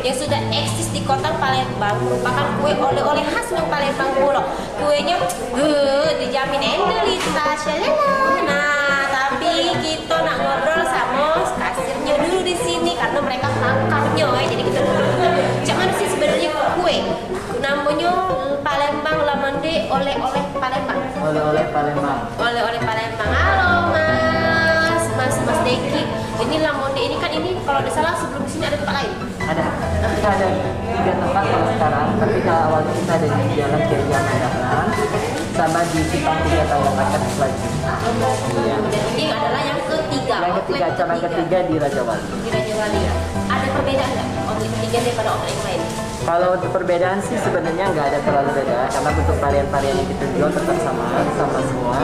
yang sudah eksis di kota Palembang, merupakan kue oleh-oleh khas Wong Palembang Pulau. Kuenya dijamin endelitas, nah tapi kita nak ngobrol sama kasirnya dulu di sini karena mereka pakarnya ya. Jadi kita cuman sih sebenarnya kue namanya Palembang Lamande oleh-oleh Palembang. Oleh-oleh Palembang. Oleh-oleh Palembang. Halo Mas Deki. Ini Lamande ini kan ini kalau tidak salah sebelum di sini ada tempat lain. Ada. Kita ada 3 tempat kalau sekarang, tapi kalau awalnya kita ada di Jalan Kirja Mandaran sama di Simpang 3 Tanjung Pakat lagi. Iya. Ini adalah yang ketiga. Yang ketiga, cabang ketiga di Raja Wali. Di Raja Wali. Ada perbedaan nggak outlet ketiga daripada outlet yang lain? Kalau untuk perbedaan sih sebenarnya nggak ada terlalu beda karena bentuk varian-varian yang kita jual tetap sama semua.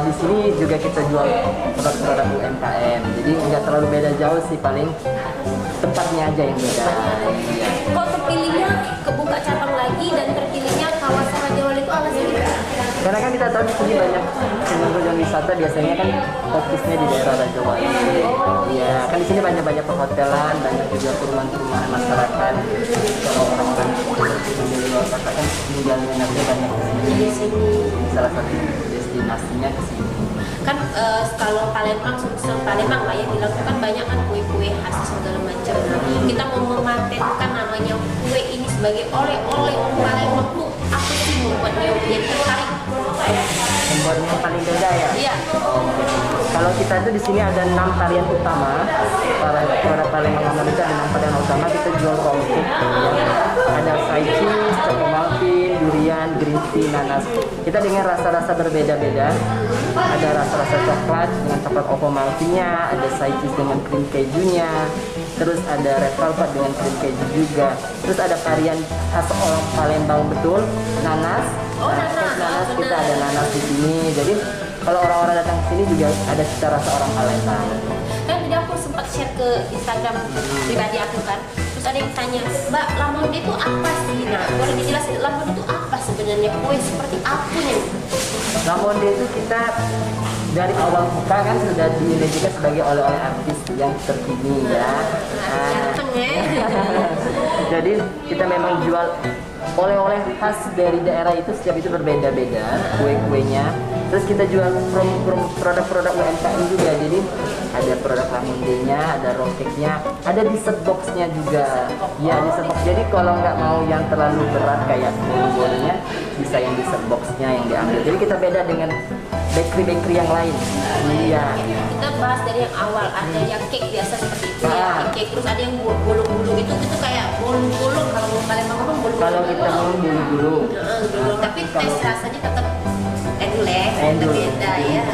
Di sini juga kita jual produk-produk UMKM, jadi nggak terlalu beda jauh sih, paling tempatnya aja yang beda. Kok terpilihnya kebuka cabang lagi dan terpilihnya kawasan Raja Wali itu alasannya? Karena kan kita tahu di sini banyak pengunjung wisata biasanya kan fokusnya di daerah Raja Wali. Iya, kan di sini banyak perhotelan, banyak juga perumahan masyarakat. Kalau orang-orang di luar kota kan tinggal minatnya banyak di sini. Salah satu destinasinya ke sini. Kan kalau Palembang lah ya dilakukan banyak kan kue-kue khas segala macam. Kita mau mematenkan namanya kue ini sebagai oleh-oleh Palembang tuh apa sih membuatnya jadi tertarik? Membuatnya yang paling beda ya. Iya. Kalau kita itu di sini ada 6 varian utama. Produk Palembang Lamande itu ada 6 varian utama. Kita jual roll cake. Ada soy cheese, choco muffin, durian, green tea, nanas. Kita dengan rasa-rasa berbeda-beda. Ada rasa-rasa coklat dengan coklat ovo maltinya, ada soy cheese dengan krim kejunya, terus ada red velvet dengan krim keju juga. Terus ada varian khas orang Palembang betul, nanas. Nanas kita ada nanas di sini. Jadi kalau orang-orang datang ke sini juga ada cita rasa orang Palembang. Kan tadi aku sempat share ke Instagram pribadi aku kan. Terus ada yang tanya, Mbak, Lamande itu apa sih? Nah, boleh dijelasin Lamande itu apa sebenarnya? Kue seperti apa nih? Lamande itu kita dari awal buka kan sudah dinilai juga sebagai oleh-oleh artis yang terkini ya. Ganteng ya. Jadi kita memang jual oleh-oleh khas dari daerah itu, setiap itu berbeda-beda kue-kuenya. Terus kita jual produk-produk UMKM juga. Jadi ada produk Lamandenya, ada roll cake-nya, ada dessert box-nya juga. Ya, dessert box. Jadi kalau nggak mau yang terlalu berat kayak bolu-bolunya, bisa yang dessert box-nya yang diambil. Jadi kita beda dengan bakery yang lain. Iya. Kita bahas dari yang awal, ada yang cake biasa seperti itu ya, cake. Terus ada yang bolong-bolong itu kayak bolong-bolong kalau mau kalian ngomong bolong-bolong. Kalau kita mau bulu-bulu. Tapi tes rasanya tetap beda ya.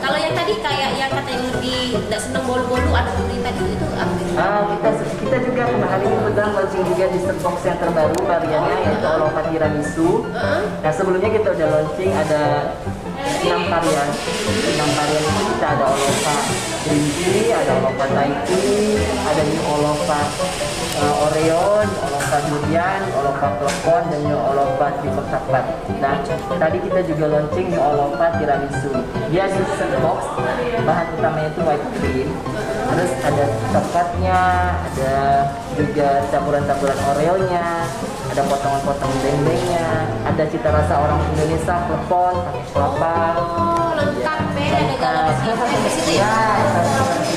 Kalau yang tadi kayak yang kata yang lebih tidak seneng bolu-bolu ada yang tadi itu apa? Kita juga hari ini sedang launching juga dessert box yang terbaru variannya yaitu Olopa tiramisu. Nah sebelumnya kita udah launching ada 6 varian. 6 varian itu kita ada Olopa green tea, ada Olopa Thai tea, ada new Olopa Oreo, Olopa durian, Olopa klepon, dan new Olopa triple coklat. Nah tadi kita juga launching new Olopa tiramisu. Dia dessert box, bahan utamanya itu white cream. Terus ada coklatnya, ada juga campuran-campuran Oreo-nya, ada potongan-potongan dendengnya, ada cita rasa orang Indonesia, klepon, pakai kelapa. Oh, lengkap beda negara di situ ya.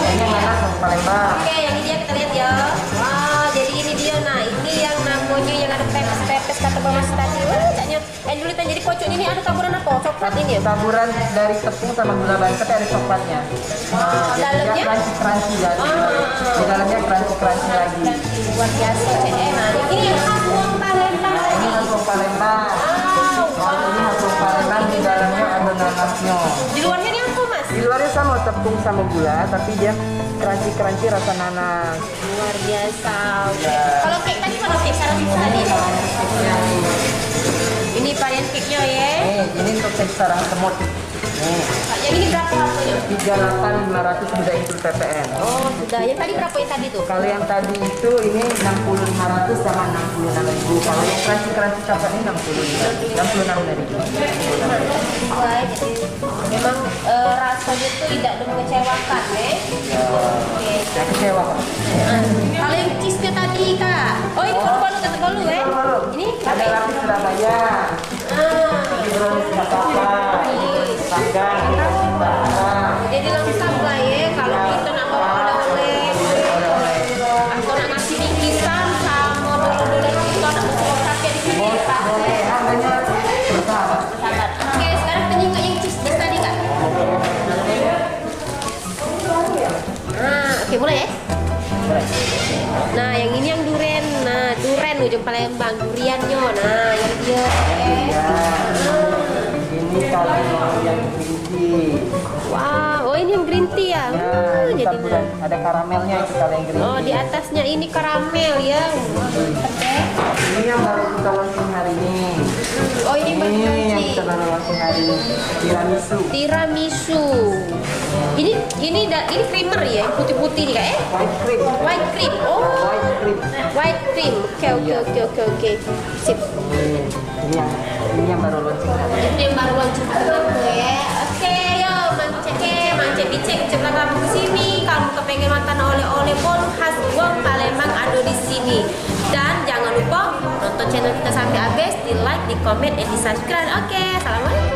Ini enak Palembang. Oke, yang ini dia kita lihat ya. Wah, jadi ini dia. Nah, ini yang namanya yang ada pepes kata Mas tadi. Wah, caknya. Dulu jadi kocoknya ini ada taburan apa? Coklat ini ya? Taburan dari tepung sama gula batu, tapi ada coklatnya. Dalamnya? Crunchy ya. Di dalamnya crunchy lagi. Luar biasa. Nah, ini yang khas Wong Palembang. Ini khas Wong Palembang. Ini khas Wong Palembang, di dalamnya ada nanasnya. Di luarnya ini apa, Mas? Di luarnya sama tepung sama gula, tapi dia crunchy rasa nanas. Luar biasa. Kalau cake tadi mana cake sarang tadi? Yang Ini varian cake-nya ya. ini untuk cake sarang semut. Yang ini berapa harganya? 38.500 sudah include PPN. Oh, sudah. Yang tadi berapa yang tadi tuh? Kalau yang tadi itu ini 60.500 sama 66.000. Kalau yang crunchy coklat ini 66.000. Baik, jadi memang rasanya tuh tidak mengecewakan, ya. Oke. Saya kecewa Kak. Kalau yang cheese-nya tadi, Kak. Oh, ini baru kata baru, ya. Ini Ada lapis Surabaya. Terus apa? Sanggang, jadi lengkap lah ya kalau kita nak bawa oleh-oleh. Aku nak ngasih bingkisan sama dulu-dulu kita nak bawa kafe di sini. boleh harganya bersahabat. Oke, sekarang penyingkat yang cheese tadi, Kak. Oke, mulai ya. Nah, yang ini yang duren. Nah, duren ujung Palembang, duriannya. Nah, yang dia. Ini kalau yang green tea. Wow, oh ini yang green tea ya. Ini Jadi campuran, ada karamelnya itu kalau yang green tea. oh, di atasnya ini karamel ya. Ini yang baru kita launching hari ini. Oh, ini baru Ini yang launching. kita baru launching hari ini. Tiramisu. Tiramisu. Ini creamer ya, yang putih-putih nih Kak. White cream. White cream. Oh, White cream. white cream. Oke. Sip. Ini yang baru launching hari ini. Ini yang baru launching aku ya. Oke, yo mancek bicek coba kamu kesini. Kamu kepengen makan oleh-oleh bolu khas Wong Palembang ada di sini. Dan jangan lupa nonton channel kita sampai habis, di like, di komen, dan di subscribe. Oke, assalamualaikum.